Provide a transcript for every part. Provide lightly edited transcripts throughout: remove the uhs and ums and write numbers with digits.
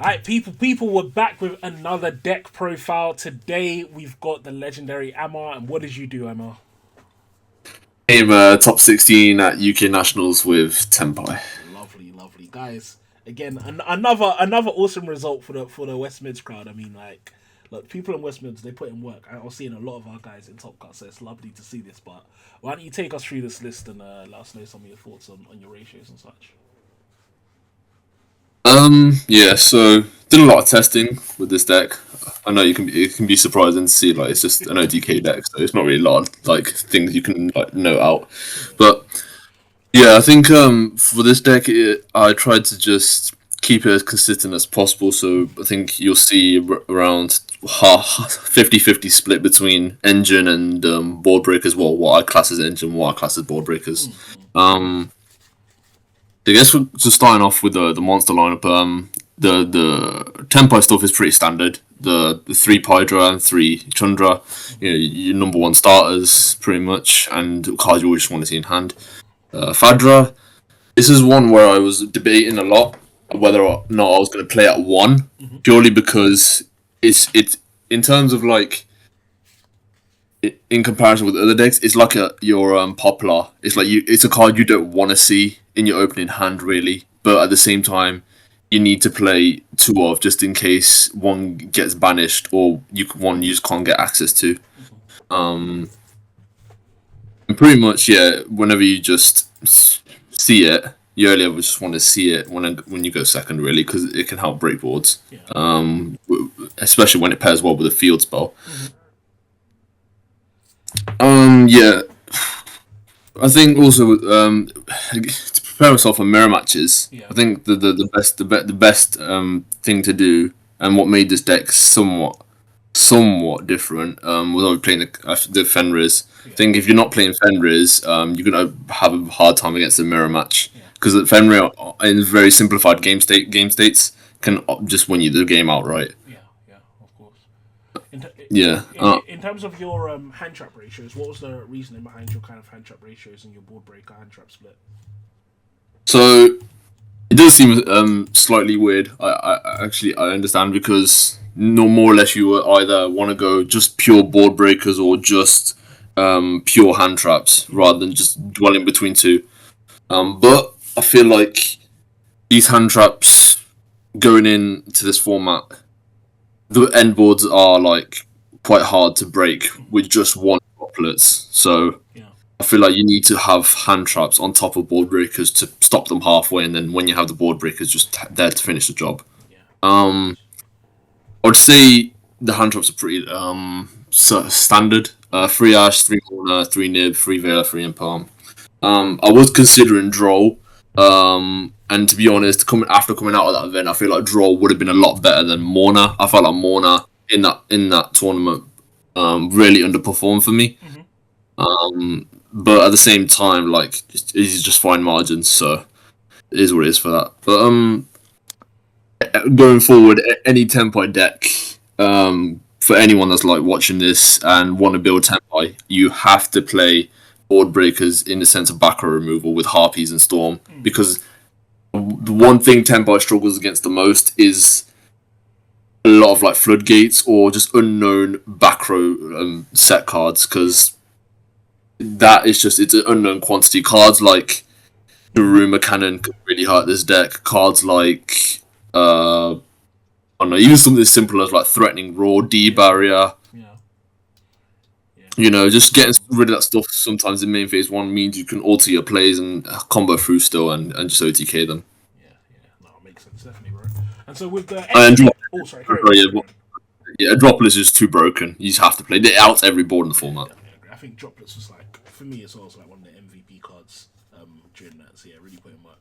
Alright, people, we're back with another deck profile. Today we've got the legendary Amar, and what did you do, Amar? Came top 16 at UK Nationals with Tenpai. Lovely, lovely. Guys, again, another awesome result for the West Mids crowd. I mean, like, look, people in West Mids, they put in work. I was seeing a lot of our guys in Top Cut, so it's lovely to see this. But why don't you take us through this list and let us know some of your thoughts on your ratios and such? Yeah, so did a lot of testing with this deck. I know it can be surprising to see like it's just an ODK deck, so it's not really a lot of like things you can like note out. But yeah, I think for this deck I tried to just keep it as consistent as possible. So I think you'll see around half 50-50 split between engine and board breakers. Well, what I class as engine, what I class as board breakers. Um, I guess we're just starting off with the monster lineup. The Tenpai stuff is pretty standard. The three Pydra and three Chandra, your number one starters pretty much, and cards you always just want to see in hand. Fadra, this is one where I was debating a lot whether or not I was going to play at one, purely because it's in terms of like in comparison with other decks, it's like your Poplar. It's like it's a card you don't want to see in your opening hand, really. But at the same time, you need to play two of just in case one gets banished or you just can't get access to. Um, and pretty much, yeah. Whenever you just see it, you earlier just want to see it when you go second, really, because it can help break boards. Yeah. Especially when it pairs well with a field spell. Yeah. I think also to prepare myself for mirror matches. Yeah. I think the best thing to do and what made this deck somewhat different was I was playing the Fenris. Yeah. I think if you're not playing Fenris, you're gonna have a hard time against the mirror match Yeah. because the Fenrir in very simplified game states can just win you the game outright. Yeah, yeah, of course. Yeah. In terms of your hand trap ratios, what was the reasoning behind your kind of hand trap ratios and your board breaker hand trap split? So it does seem slightly weird. I understand because no more or less you either want to go just pure board breakers or just pure hand traps rather than just dwelling between two. But I feel like these hand traps going into this format, the end boards are like quite hard to break with just one droplets. So Yeah, I feel like you need to have hand traps on top of board breakers to stop them halfway, and then when you have the board breakers, just there to finish the job. yeah, Um, I would say the hand traps are pretty standard. Three Ash, three Corner, three Nib, three Vela, three Impalm. I was considering Droll, and to be honest, after coming out of that event, I feel like Droll would have been a lot better than Morna. I felt like Morna in that tournament really underperformed for me. But at the same time, like it's just fine margins, so it is what it is for that. But going forward, any Tenpai deck, for anyone that's like watching this and want to build Tenpai, you have to play board breakers in the sense of back row removal with Harpies and Storm, because the one thing Tenpai struggles against the most is a lot of like floodgates or just unknown back row set cards, because that is just it's an unknown quantity. Cards like the Rumor Cannon could really hurt this deck. Cards like I don't know, even something as simple as like threatening Raw, D barrier. yeah, yeah, Just getting rid of that stuff sometimes in main phase one means you can alter your plays and combo through still and just OTK them. yeah, yeah. No, it makes sense, definitely, bro. And so with the And extra, oh, sorry, carry on, yeah, carry on. yeah, Droplet is just too broken. You just have to play. They out every board in the format. Definitely agree. I think droplets was like for me as well. Was like one of the MVP cards during that. So yeah, really put in work.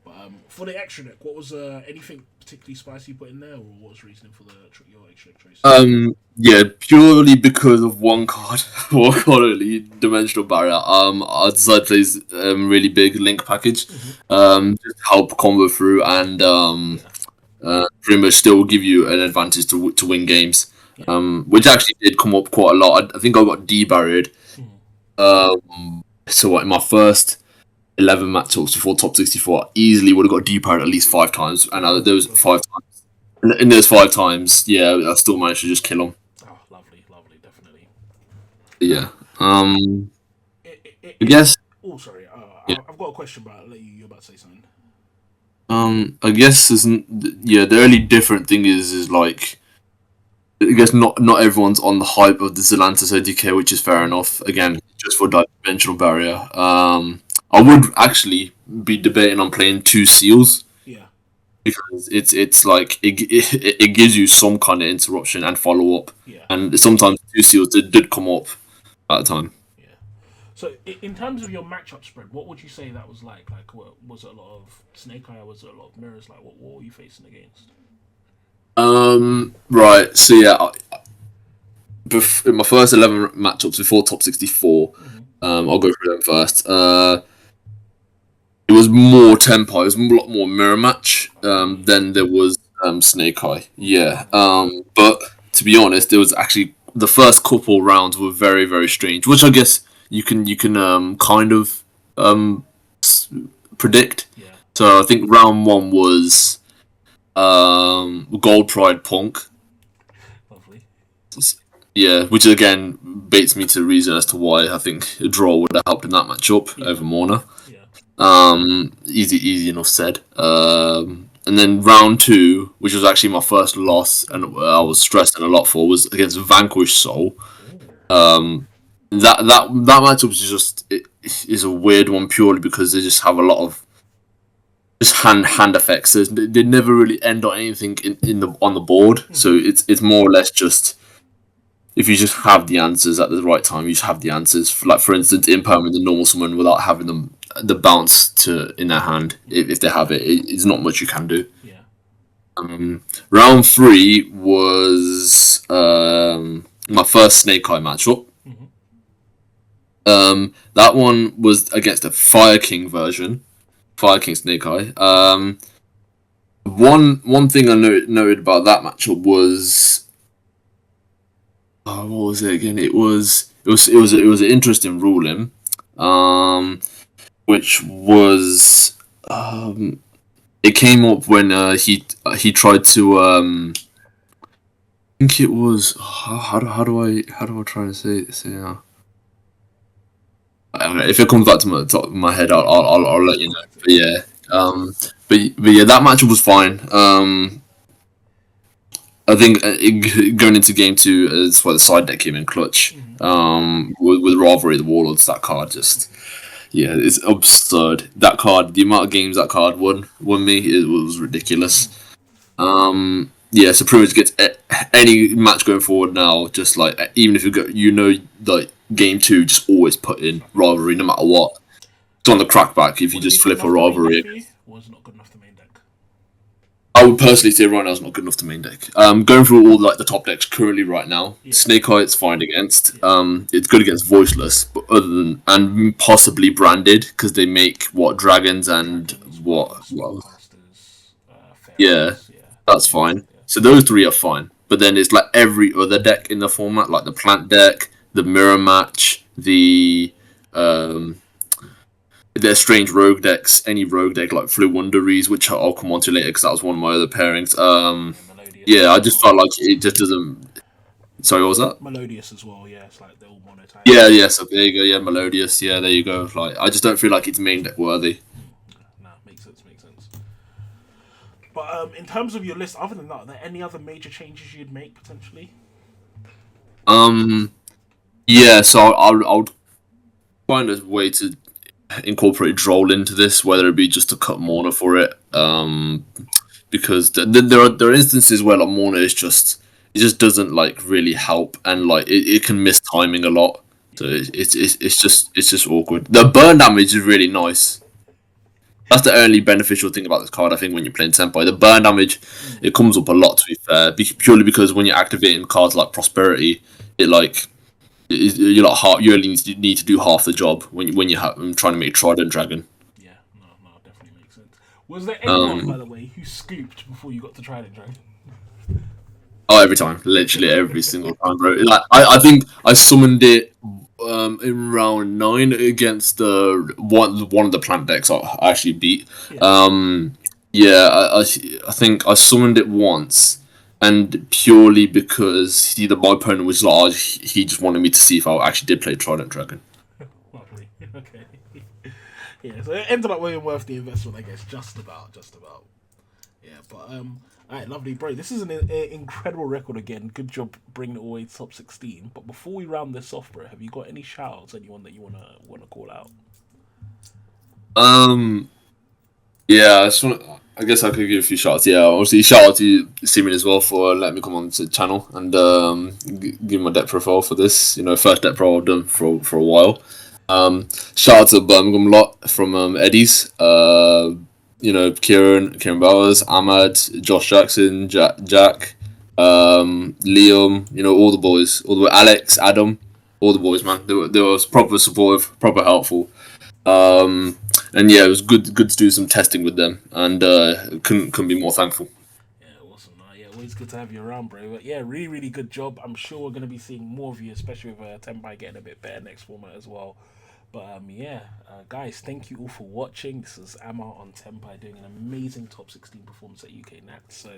But for the extra deck, what was anything particularly spicy you put in there, or what was reasoning for your extra deck choice? Yeah, purely because of one card, one card only, Dimensional Barrier. I decided to play really big Link package, just to help combo through and pretty much still give you an advantage to win games. Which actually did come up quite a lot. I think I got debarried. So what, in my first 11 matchups before top 64, I easily would have got debarried at least 5 times, and there was 5 times. in those 5 times, yeah, I still managed to just kill them. Oh, lovely, lovely, definitely. Yeah. I In guess. oh, sorry, Yeah. I've got a question, but I'll let you. You're about to say something. I guess isn't. Yeah. The only different thing is like. I guess not everyone's on the hype of the Zelantis ODK, which is fair enough. Again, just for dimensional barrier. I would actually be debating on playing 2 seals Yeah, because it's like it gives you some kind of interruption and follow up, yeah, and sometimes 2 seals did come up at the time. yeah. So, in terms of your matchup spread, what would you say that was like? Like, was it a lot of Snake Eye? Was it a lot of mirrors? Like, what were you facing against? Right. So yeah, in my first 11 matchups before top 64, Mm-hmm. I'll go through them first. It was more Tenpai. It was a lot more mirror match Oh, really? than there was Snake Eye. Yeah. Mm-hmm. But to be honest, it was actually the first couple rounds were very very strange, which I guess you can kind of um s- predict. Yeah, So I think round one was Gold Pride Punk. lovely. Yeah, which again baits me to reason as to why I think a draw would have helped in that matchup Yeah, over Morna. yeah, Easy enough said. And then round two, which was actually my first loss, and mm-hmm. I was stressing a lot for, was against Vanquish Soul. Ooh. That matchup is just is a weird one purely because they just have a lot of just hand effects. They never really end on anything in the on the board, so Mm-hmm. it's more or less just if you just have the answers at the right time, you just have the answers. Like for instance, imperm in the normal summon without having them the bounce to in their hand. If they have it's not much you can do. Yeah, Round three was my first Snake Eye matchup. mm-hmm. That one was against a Fire King version, Fire King Snake Eye. One thing I noted about that matchup was what was it again? It was an interesting ruling, um, which was it came up when he tried to I think it was how do I try to say now? I don't know, if it comes back to my top of my head, I'll let you know. Correct it. But yeah, but yeah, that matchup was fine. I think going into game two is where the side deck came in clutch. Mm-hmm. With Rivalry, the Warlords, that card just yeah, it's absurd. That card, the amount of games that card won me, it was ridiculous. Yeah, so pretty much gets any match going forward now. Just like even if you go, like game two, just always put in Rivalry, no matter what. It's on the crackback if you Was it just good flip a enough to main deck Rivalry. for you? Or was it not good enough to main deck? I would personally say right now is not good enough to main deck. Going through all like the top decks currently right now, Yeah, Snake Eye it's fine against. yeah. It's good against Voiceless, but other than and possibly Branded because they make what dragons and Dragons, what spellcasters, yeah, fairies. Yeah, that's fine. yeah, So those three are fine. But then it's like every other deck in the format, like the plant deck, the mirror match, um, there's strange rogue decks, any rogue deck like Flu Wonderies, which I'll come on to later because that was one of my other pairings. yeah. Melodious Yeah, as I just well. felt like it just doesn't. Sorry, what was that? Melodious as well. Yeah, it's like they're all monotype. Yeah. So there you go. Yeah, Melodious. Yeah, there you go. Like, I just don't feel like it's main deck worthy. Nah, makes sense. Makes sense. But in terms of your list, other than that, are there any other major changes you'd make potentially? Um, yeah. So I'll find a way to incorporate Droll into this, whether it be just to cut Morna for it. Because there are instances where like Morna is just it just doesn't like really help, and like it can miss timing a lot. So it's just awkward. The burn damage is really nice. That's the only beneficial thing about this card, I think, when you're playing Tenpai. The burn damage, Mm. it comes up a lot, to be fair, purely because when you're activating cards like Prosperity, it like you're like you only need to do half the job when you're trying to make Trident Dragon. Yeah, no, definitely makes sense. Was there anyone, by Um, the way, who scooped before you got to Trident Dragon? oh, every time, literally every single time, bro. Like I think I summoned it in round 9 against one of the plant decks I actually beat. Yeah. Um, Yeah, I think I summoned it once, and purely because my opponent was large, he just wanted me to see if I actually did play Trident Dragon. Lovely. Okay. Yeah, so it ended up being worth the investment, I guess. Just about, just about. Yeah, but all right, lovely, bro. This is an incredible record again. Good job bringing it all the way to top 16. But before we round this off, bro, have you got any shout outs? Anyone that you wanna call out? Um, yeah, I guess I could give a few shout outs. Yeah, obviously shout out to Simon as well for letting me come on to the channel and give my deck profile for this. First deck profile I've done for a while. Shout out to Birmingham lot from Eddie's. Kieran Bowers, Ahmad, Josh Jackson, Jack, Liam. All the boys, all the way, Alex, Adam, all the boys, man. They were proper supportive, proper helpful. And yeah, it was good to do some testing with them, and couldn't be more thankful. Yeah, awesome. Yeah, always good to have you around, bro. But yeah, really, really good job. I'm sure we're gonna be seeing more of you, especially with Tenpai getting a bit better next format as well. But yeah, guys, thank you all for watching. This is Amma on Tenpai doing an amazing top 16 performance at UK Nats. So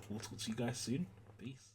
we'll talk to you guys soon. Peace.